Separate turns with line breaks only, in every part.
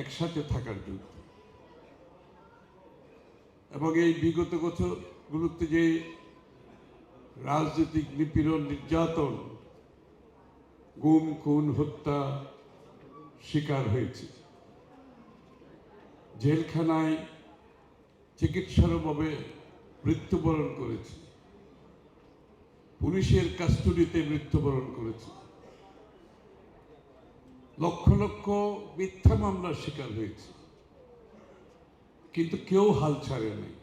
একসাথে থাকার যুদ্ধ। এবং এই বিগত বছরগুলোতে যে রাজনৈতিক নিপীড়ন, নির্যাতন, গুম খুন হত্যা শিকার হয়েছে, জেলখানায় চিকিৎসার অভাবে মৃত্যুবরণ করেছে, পুলিশের কাস্টডিতে মৃত্যুবরণ করেছে, লক্ষ লক্ষ মিথ্যা মামলার শিকার হয়েছে, কিন্তু কেউ হাল ছাড়ে নাই।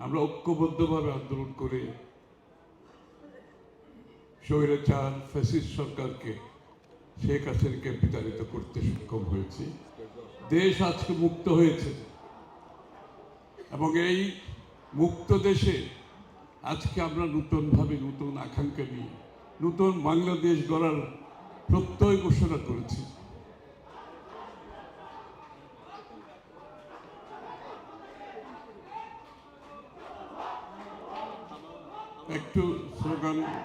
আমরা ঐক্যবদ্ধভাবে আন্দোলন করে স্বৈরাচার ফ্যাসিস্ট সরকারকে, শেখ হাসিনাকে বিতাড়িত করতে সক্ষম হয়েছি। দেশ আজকে মুক্ত হয়েছে এবং এই মুক্ত দেশে আজকে আমরা নতুনভাবে, নতুন আকাঙ্ক্ষা নিয়ে নতুন বাংলাদেশ গড়ার প্রত্যয় ঘোষণা করেছি। একটু স্লোগানটা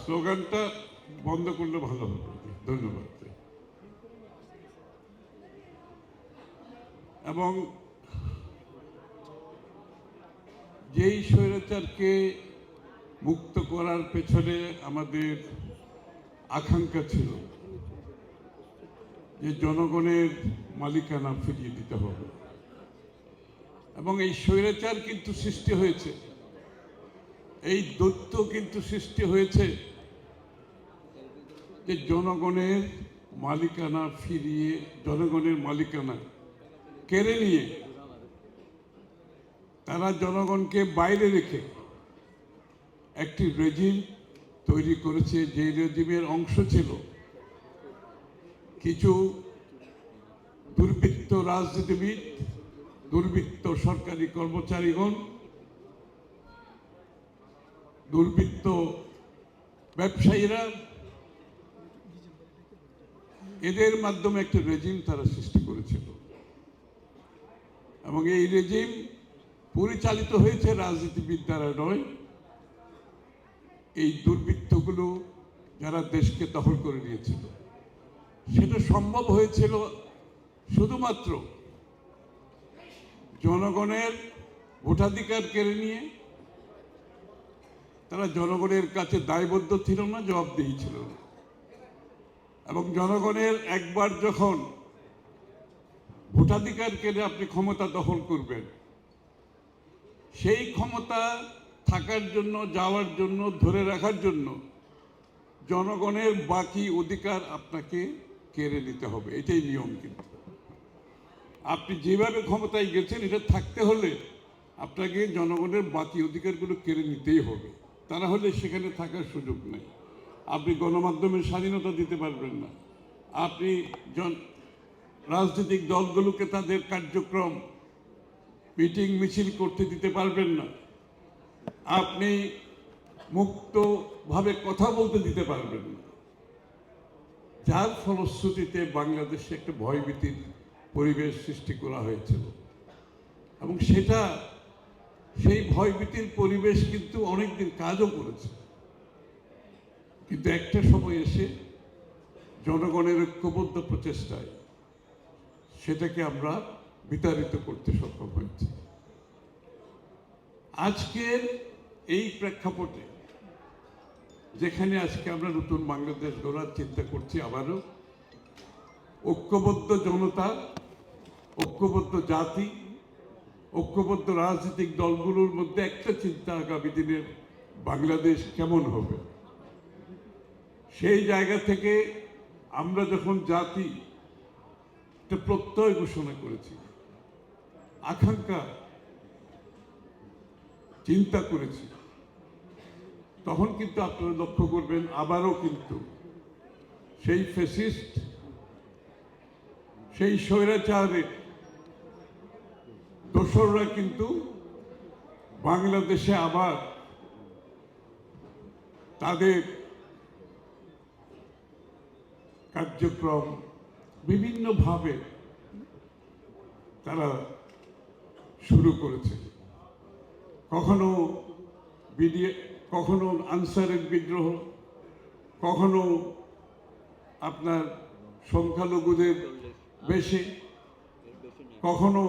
স্লোগানটা বন্ধ করলে ভালো হবে। ধন্যবাদ। এবং যেই স্বৈরাচারকে মুক্ত করার পেছনে আমাদের আকাঙ্ক্ষা ছিল যে জনগণের মালিকানা ফিরিয়ে দিতে হবে, এবং এই স্বৈরাচার কিন্তু সৃষ্টি হয়েছে, এই দৈত্য কিন্তু সৃষ্টি হয়েছে যে জনগণের মালিকানা ফিরিয়ে, জনগণের মালিকানা কেড়ে নিয়ে তারা জনগণকে বাইরে রেখে একটি রেজিম তৈরি করেছে, যে রেজিমের অংশ ছিল কিছু দুর্বৃত্ত রাজনীতিবিদ, দুর্বৃত্ত সরকারি কর্মচারীগণ, দুর্বৃত্ত ব্যবসায়ীরা, এদের মাধ্যমে একটা রেজিম তারা সৃষ্টি করেছিল। এবং এই রেজিম পরিচালিত হয়েছে রাজনীতিবিদ দ্বারা নয়, এই দুর্বৃত্তগুলো যারা দেশকে দখল করে নিয়েছিল। সেটা সম্ভব হয়েছিল শুধুমাত্র জনগণের ভোটাধিকার কেড়ে নিয়ে। তারা জনগণের কাছে দায়বদ্ধ ছিল না, জবাবদিহি ছিল না। এবং জনগণের একবার যখন ভোটাধিকার কেড়ে আপনি ক্ষমতা দখল করবেন, সেই ক্ষমতা থাকার জন্য, যাওয়ার জন্য, ধরে রাখার জন্য জনগণের বাকি অধিকার আপনাকে কেড়ে নিতে হবে। এটাই নিয়ম। কিন্তু আপনি যেভাবে ক্ষমতায় গেছেন, এটা থাকতে হলে আপনাকে জনগণের বাকি অধিকারগুলো কেড়ে নিতেই হবে, তা না হলে সেখানে থাকার সুযোগ নেই। আপনি গণমাধ্যমের স্বাধীনতা দিতে পারবেন না, আপনি রাজনৈতিক দলগুলোকে তাদের কার্যক্রম, মিটিং মিছিল করতে দিতে পারবেন না, আপনি মুক্তভাবে কথা বলতে দিতে পারবেন না। যার ফলশ্রুতিতে বাংলাদেশে একটা ভয়ভীতির পরিবেশ সৃষ্টি করা হয়েছিল। এবং সেই ভয়ভীতির পরিবেশ কিন্তু অনেকদিন কাজও করেছে। কিন্তু একটা সময় এসে জনগণের ঐক্যবদ্ধ প্রচেষ্টায় সেটাকে আমরা বিতাড়িত করতে সক্ষম হয়েছি। আজকের এই প্রেক্ষাপটে, যেখানে আজকে আমরা নতুন বাংলাদেশ গড়ার চিন্তা করছি, আবারও ঐক্যবদ্ধ জনতা, ঐক্যবদ্ধ জাতি, ঐক্যবদ্ধ রাজনৈতিক দলগুলোর মধ্যে একটা চিন্তা, আগামী দিনের বাংলাদেশ কেমন হবে। সেই জায়গা থেকে আমরা যখন জাতি একটা প্রত্যয় ঘোষণা করেছি, আকাঙ্ক্ষা চিন্তা করেছি, তখন কিন্তু আপনারা লক্ষ্য করবেন আবারও কিন্তু সেই ফ্যাসিস্ট, সেই স্বৈরাচারের দোসররা কিন্তু বাংলাদেশে আবার তাদের কার্যক্রম বিভিন্নভাবে তারা শুরু করেছে। কখনো বিডিএ, কখনো আনসারের বিদ্রোহ, কখনো আপনার সংখ্যালঘুদের বেশি, কখনো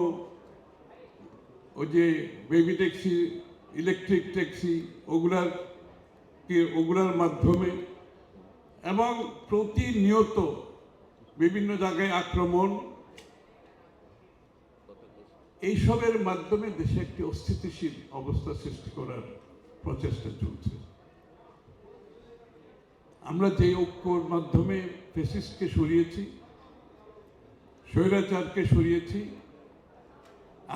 ওই যে বেবি ট্যাক্সি, ইলেকট্রিক ট্যাক্সি, ওগুলার মাধ্যমে, এবং প্রতিনিয়ত বিভিন্ন জায়গায় আক্রমণ, এইসবের মাধ্যমে দেশে একটি অস্থিতিশীল অবস্থা সৃষ্টি করার প্রচেষ্টা চলছে। আমরা যে ঐক্যর মাধ্যমে ফ্যাসিস্টকে সরিয়েছি, স্বৈরাচারকে সরিয়েছি,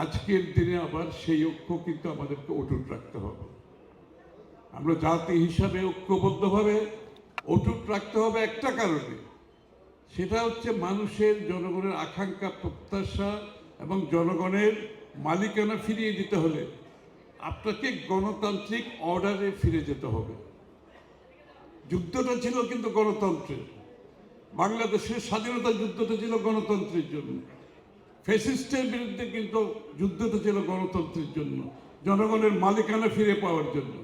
আজকের দিনে আবার সেই ঐক্য কিন্তু আমাদেরকে অটুট রাখতে হবে। আমরা জাতি হিসাবে ঐক্যবদ্ধভাবে অটুট রাখতে হবে একটা কারণে, সেটা হচ্ছে মানুষের, জনগণের আকাঙ্ক্ষা, প্রত্যাশা এবং জনগণের মালিকানা ফিরিয়ে দিতে হলে আপনাকে গণতান্ত্রিক অর্ডারে ফিরে যেতে হবে। যুদ্ধটা ছিল কিন্তু গণতন্ত্রের, বাংলাদেশের স্বাধীনতা যুদ্ধটা ছিল গণতন্ত্রের জন্য, ফ্যাসিস্টের বিরুদ্ধে কিন্তু যুদ্ধটা ছিল গণতন্ত্রের জন্য, জনগণের মালিকানা ফিরে পাওয়ার জন্য।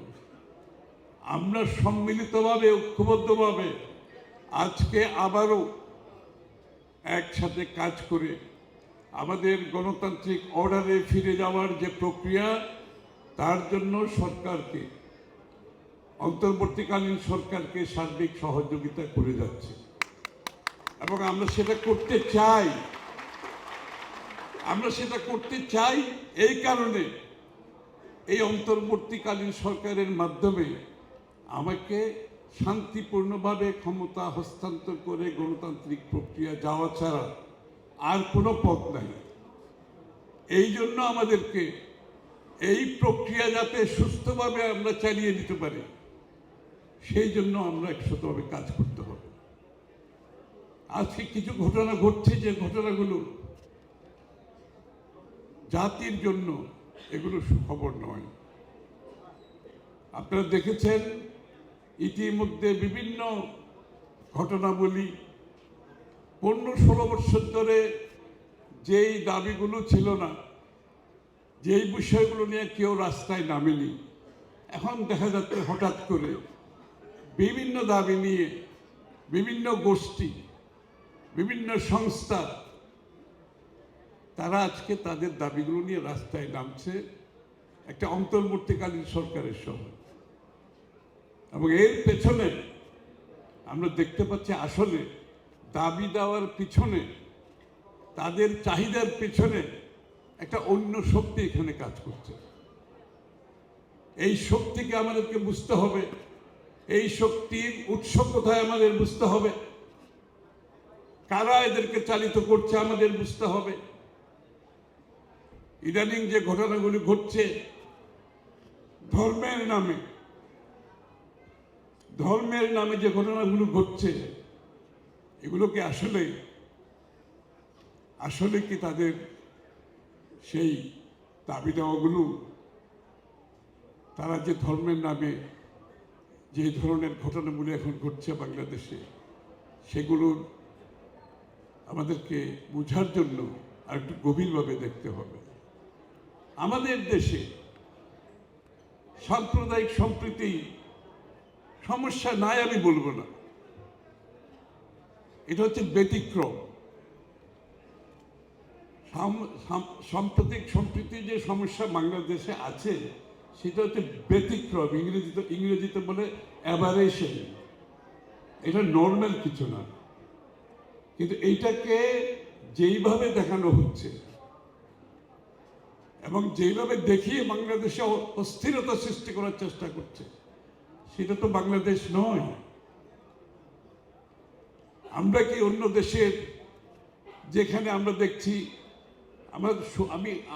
আমরা সম্মিলিতভাবে, ঐক্যবদ্ধভাবে আজকে আবারও একসাথে কাজ করে আমাদের গণতান্ত্রিক অর্ডারে ফিরে যাওয়ার যে প্রক্রিয়া, তার জন্য সরকারকে, অন্তর্বর্তীকালীন সরকারকে সার্বিক সহযোগিতা করে যাচ্ছে এবং আমরা সেটা করতে চাই। আমরা সেটা করতে চাই এই কারণে, এই অন্তর্বর্তীকালীন সরকারের মাধ্যমে আমাকে শান্তিপূর্ণভাবে ক্ষমতা হস্তান্তর করে গণতান্ত্রিক প্রক্রিয়া যাওয়া ছাড়া আর কোনো পথ নাই। এই জন্য আমাদেরকে এই প্রক্রিয়া যাতে সুস্থভাবে আমরা চালিয়ে দিতে পারি, সেই জন্য আমরা একসাথেভাবে কাজ করতে হবে। আজকে কিছু ঘটনা ঘটছে, যে ঘটনাগুলো জাতির জন্য, এগুলো সুখবর নয়। আপনারা দেখেছেন ইতিমধ্যে বিভিন্ন ঘটনাবলী, 15-16 বছর ধরে যেই দাবিগুলো ছিল না, যেই বিষয়গুলো নিয়ে কেউ রাস্তায় নামেনি, এখন দেখা যাচ্ছে হঠাৎ করে বিভিন্ন দাবি নিয়ে বিভিন্ন গোষ্ঠী, বিভিন্ন সংস্থা, তারা আজকে তাদের দাবিগুলো নিয়ে রাস্তায় নামছে একটা অন্তর্বর্তীকালীন সরকারের সময়। এবং এর পেছনে আমরা দেখতে পাচ্ছি আসলে দাবি দেওয়ার পিছনে, তাদের চাহিদার পিছনে একটা অন্য শক্তি এখানে কাজ করছে। এই শক্তিকে আমাদেরকে বুঝতে হবে, এই শক্তির উৎস কোথায় আমাদের বুঝতে হবে, কারা এদেরকে চালিত করছে আমাদের বুঝতে হবে। ইদানিং যে ঘটনাগুলি ঘটছে ধর্মের নামে যে ঘটনাগুলো ঘটছে, এগুলোকে আসলে কি তাদের সেই দাবি দেওয়াগুলো, তারা যে ধর্মের নামে যে ধরনের ঘটনাগুলো এখন ঘটছে বাংলাদেশে, সেগুলোর আমাদেরকে বোঝার জন্য আর একটু গভীরভাবে দেখতে হবে। আমাদের দেশে সাম্প্রদায়িক সম্প্রীতি সমস্যা নাই আমি বলবো না, এটা হচ্ছে ব্যতিক্রম। সাম্প্রতিক সম্প্রীতি যে সমস্যা বাংলাদেশে আছে, সেটা হচ্ছে ব্যতিক্রম। ইংরেজিতে বলে অ্যাবারেশন, এটা নর্মাল কিছু না। কিন্তু এইটাকে যেইভাবে দেখানো হচ্ছে এবং যেইভাবে দেখিয়ে বাংলাদেশে অস্থিরতা সৃষ্টি করার চেষ্টা করছে, সেটা তো বাংলাদেশ নয়। আমরা কি অন্য দেশের, যেখানে আমরা দেখছি,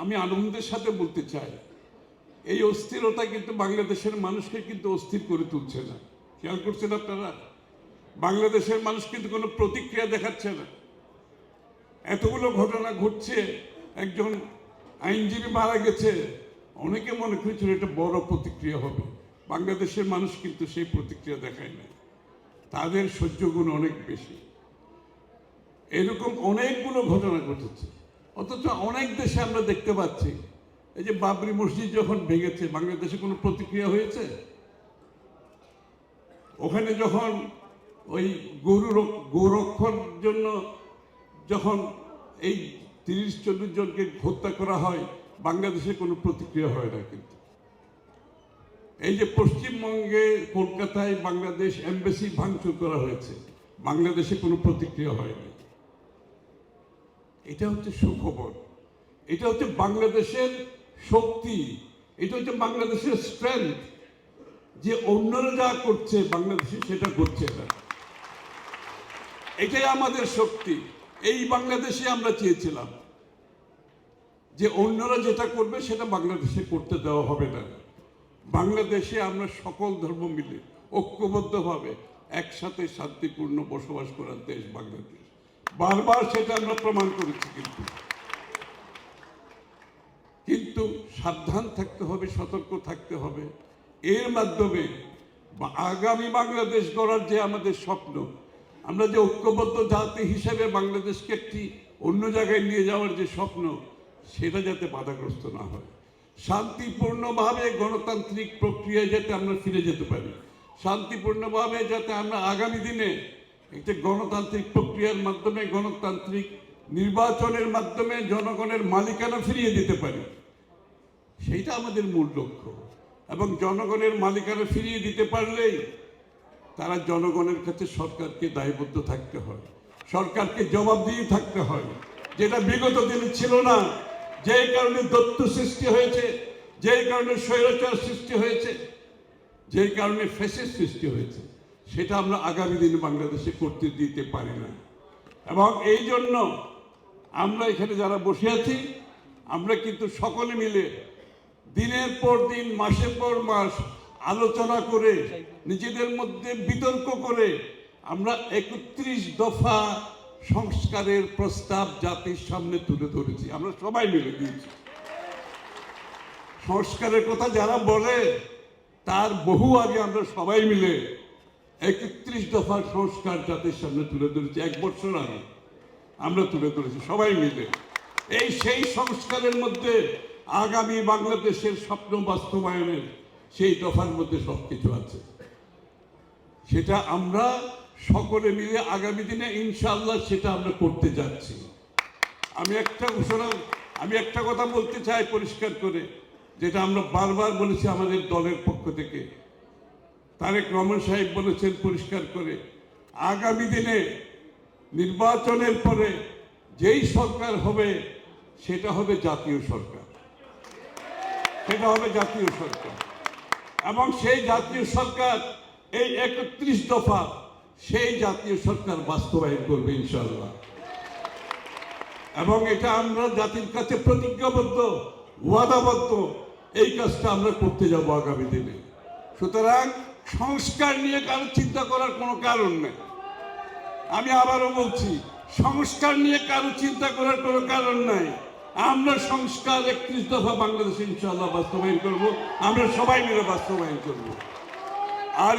আমি আনন্দের সাথে বলতে চাই, এই অস্থিরতা কিন্তু বাংলাদেশের মানুষকে কিন্তু অস্থির করে তুলছে না। খেয়াল করছেন আপনারা? বাংলাদেশের মানুষ কিন্তু কোনো প্রতিক্রিয়া দেখাচ্ছে না। এতগুলো ঘটনা ঘটছে, একজন আইনজীবী মারা গেছে, অনেকে মনে করেছিল এটা বড় প্রতিক্রিয়া হবে। বাংলাদেশের মানুষ কিন্তু সেই প্রতিক্রিয়া দেখায় না, তাদের সহ্য গুণ অনেক বেশি। এরকম অনেকগুলো ঘটনা ঘটেছে, অথচ অনেক দেশে আমরা দেখতে পাচ্ছি এই যে বাবরি মসজিদ যখন ভেঙেছে, বাংলাদেশে কোনো প্রতিক্রিয়া হয়েছে? ওখানে যখন ওই গৌরক্ষর জন্য যখন এই 30-40 জনকে হত্যা করা হয়, বাংলাদেশে কোনো প্রতিক্রিয়া হয় না। কিন্তু এই যে পশ্চিমবঙ্গে কলকাতায় বাংলাদেশ এমবাসি ভাঙচুর করা হয়েছে, বাংলাদেশে কোনো প্রতিক্রিয়া হয়নি। এটা হচ্ছে সুখবর, এটা হচ্ছে বাংলাদেশের শক্তি, এটা হচ্ছে বাংলাদেশের স্ট্রেংথ, যে অন্যরা যা করছে বাংলাদেশে সেটা করছে না। এটাই আমাদের শক্তি। এই বাংলাদেশে আমরা চেয়েছিলাম যে অন্যরা যেটা করবে সেটা বাংলাদেশে করতে দেওয়া হবে না। বাংলাদেশে আমরা সকল ধর্ম মিলে ঐক্যবদ্ধভাবে একসাথে শান্তিপূর্ণ বসবাস করার দেশ বাংলাদেশ। বারবার সেটা আমরা প্রমাণ করেছি। কিন্তু সাবধান থাকতে হবে, সতর্ক থাকতে হবে। এর মাধ্যমে আগামী বাংলাদেশ গড়ার যে আমাদের স্বপ্ন, আমরা যে ঐক্যবদ্ধ জাতি হিসেবে বাংলাদেশকে একটি অন্য জায়গায় নিয়ে যাওয়ার যে স্বপ্ন, সেটা যাতে বাধাগ্রস্ত না হয়। শান্তিপূর্ণভাবে গণতান্ত্রিক প্রক্রিয়ায় যাতে আমরা ফিরে যেতে পারি, শান্তিপূর্ণভাবে যাতে আমরা আগামী দিনে একটি গণতান্ত্রিক প্রক্রিয়ার মাধ্যমে, গণতান্ত্রিক নির্বাচনের মাধ্যমে জনগণের মালিকানা ফিরিয়ে দিতে পারি, সেইটা আমাদের মূল লক্ষ্য। এবং জনগণের মালিকানা ফিরিয়ে দিতে পারলেই তারা জনগণের কাছে সরকারকে দায়বদ্ধ থাকতে হয়, সরকারকে জবাবদিহি থাকতে হয়, যেটা বিগত দিনে ছিল না। যেই কারণে দত্ত সৃষ্টি হয়েছে, যেই কারণে স্বৈরাচার সৃষ্টি হয়েছে, যেই কারণে ফ্যাসিস্ট সৃষ্টি হয়েছে, সেটা আমরা আগামী দিনে বাংলাদেশে করতে দিতে পারি না। এবং এই জন্য আমরা এখানে যারা বসে আছি, আমরা কিন্তু সকলে মিলে দিনের পর দিন, মাসের পর মাস আলোচনা করে, নিজেদের মধ্যে বিতর্ক করে আমরা 31 দফা সংস্কারের প্রস্তাব জাতির সামনে তুলে ধরেছি। আমরা সবাই মিলে দিয়েছি। সংস্কারের কথা যারা বলে, তার বহু আগে আমরা সবাই মিলে 31 দফা সংস্কার জাতির সামনে তুলে ধরেছি। 1 বছর আগে আমরা তুলে ধরেছি সবাই মিলে। সেই সংস্কারের মধ্যে আগামী বাংলাদেশের স্বপ্ন বাস্তবায়নের সেই দফার মধ্যে সবকিছু আছে। সেটা আমরা সকলে মিলে আগামী দিনে ইনশাআল্লাহ সেটা আমরা করতে যাচ্ছি। আমি একটা কথা বলতে চাই পরিষ্কার করে, যেটা আমরা বারবার বলেছি আমাদের দলের পক্ষ থেকে। তারেক রহমান সাহেব বলেছেন পরিষ্কার করে, আগামী দিনে নির্বাচনের পরে যেই সরকার হবে সেটা হবে জাতীয় সরকার, সেটা হবে জাতীয় সরকার। এবং সেই জাতীয় সরকার এই 31 দফা, সেই জাতীয় সরকার বাস্তবায়ন করবে ইনশাআল্লাহ। এবং এটা আমরা জাতির কাছে প্রতিজ্ঞাবদ্ধ, ওয়াদাবদ্ধ, এই কাজটা আমরা করতে যাব আগামী দিনে। সুতরাং সংস্কার নিয়ে কারো চিন্তা করার কোনো কারণ নেই। আমি আবারও বলছি, সংস্কার নিয়ে কারো চিন্তা করার কোনো কারণ নাই। আমরা সংস্কার 31 দফা বাংলাদেশে ইনশাআল্লাহ বাস্তবায়ন করব, আমরা সবাই মিলে বাস্তবায়ন করব। আর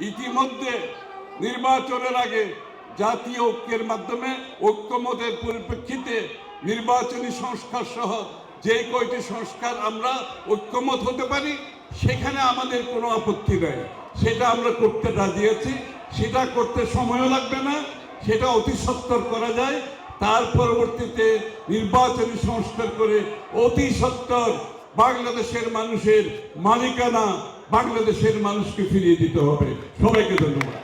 ইতিমধ্যে নির্বাচনের আগে জাতীয় ঐক্যের মাধ্যমে, ঐক্যমতের পরিপ্রেক্ষিতে নির্বাচনী সংস্কার সহ যে কয়টি সংস্কার আমরা ঐক্যমত হতে পারি, সেখানে আমাদের কোনো আপত্তি নাই। সেটা আমরা করতে রাজি আছি। সেটা করতে সময়ও লাগবে না, সেটা অতি সত্বর করা যায়। তার পরবর্তীতে নির্বাচনী সংস্কার করে অতি সত্বর বাংলাদেশের মানুষের মালিকানা বাংলাদেশের মানুষকে ফিরিয়ে দিতে হবে। সবাইকে ধন্যবাদ।